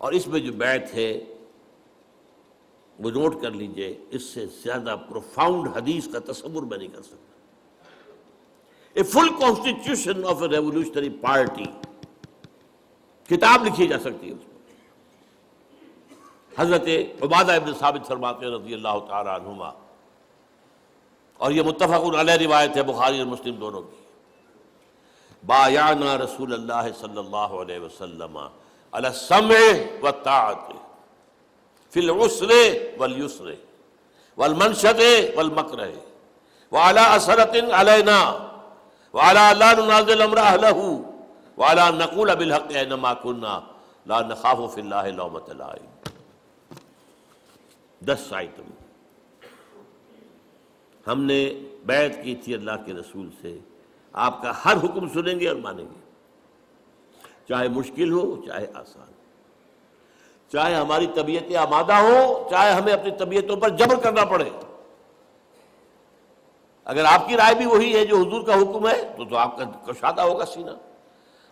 اور اس میں جو بیعت ہے وہ نوٹ کر لیجئے، اس سے زیادہ پروفاؤنڈ حدیث کا تصور میں نہیں کر سکتا. A full constitution of a revolutionary party, کتاب لکھی جا سکتی ہے اس میں. حضرت عبادہ ابن ثابت فرماتے ہیں رضی اللہ تعالی عنہما، اور یہ متفق علیہ روایت ہے بخاری اور مسلم دونوں کی، بایعنا رسول اللہ صلی اللہ علیہ وسلم علی السمع والطاعۃ فی العسر والیسر والمنشط والمکرہ وعلی اثرۃ علینا وعلی لا ننازل امر اہلہ وعلی ان نقول بالحق اینما کنا لا نخاف فی اللہ لومۃ لائم. 10 آئٹم ہم نے بیعت کی تھی اللہ کے رسول سے، آپ کا ہر حکم سنیں گے اور مانیں گے، چاہے مشکل ہو چاہے آسان، چاہے ہماری طبیعتیں آمادہ ہو چاہے ہمیں اپنی طبیعتوں پر جبر کرنا پڑے. اگر آپ کی رائے بھی وہی ہے جو حضور کا حکم ہے تو آپ کا کشادہ ہوگا سینہ.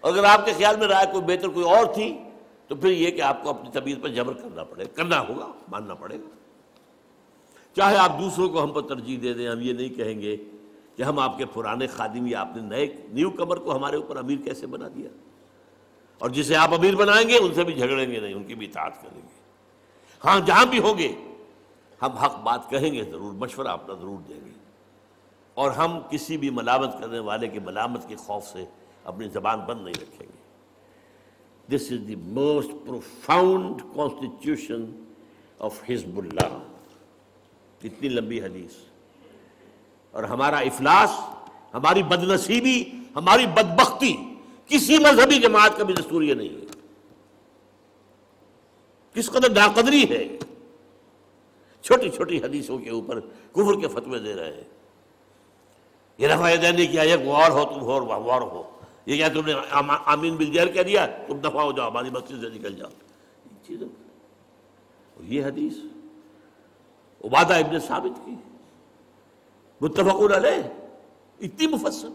اگر آپ کے خیال میں رائے کوئی بہتر کوئی اور تھی تو پھر یہ کہ آپ کو اپنی طبیعت پر جبر کرنا ہوگا، ماننا پڑے گا. چاہے آپ دوسروں کو ہم پر ترجیح دے دیں، ہم یہ نہیں کہیں گے کہ ہم آپ کے پرانے خادم یا آپ نے نیو کمر کو ہمارے اوپر امیر کیسے بنا دیا، اور جسے آپ امیر بنائیں گے ان سے بھی جھگڑیں گے نہیں، ان کی بھی اطاعت کریں گے. ہاں جہاں بھی ہوں گے ہم حق بات کہیں گے، ضرور مشورہ اپنا ضرور دیں گے، اور ہم کسی بھی ملامت کرنے والے کی ملامت کے خوف سے اپنی زبان بند نہیں رکھیں گے. This is the most profound constitution of Hezbollah. اتنی لمبی حدیث، اور ہمارا افلاس، ہماری بدنصیبی، ہماری بدبختی کسی مذہبی جماعت کا بھی دستور یہ نہیں ہے. کس قدر ناقدری ہے، چھوٹی چھوٹی حدیثوں کے اوپر کفر کے فتوے دے رہے ہیں. یہ رفع یدین نہیں کیا، یہ غور ہو تم غور ہو، یہ کیا تم نے آمین بالجہر کہہ دیا، تم دفع ہو جاؤ ہماری مسجد سے نکل جاؤ. چیزوں یہ حدیث عبادہ ابن ثابت کی متفق علیہ اتنی مفصل.